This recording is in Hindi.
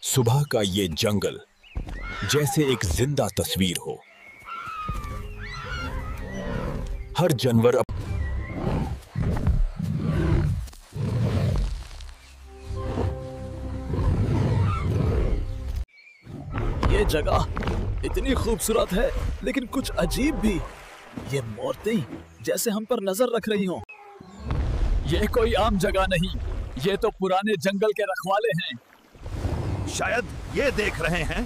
सुबह का ये जंगल जैसे एक जिंदा तस्वीर हो। हर जानवर ये जगह इतनी खूबसूरत है लेकिन कुछ अजीब भी। ये मूर्ति जैसे हम पर नजर रख रही हो। ये कोई आम जगह नहीं, ये तो पुराने जंगल के रखवाले हैं। शायद ये देख रहे हैं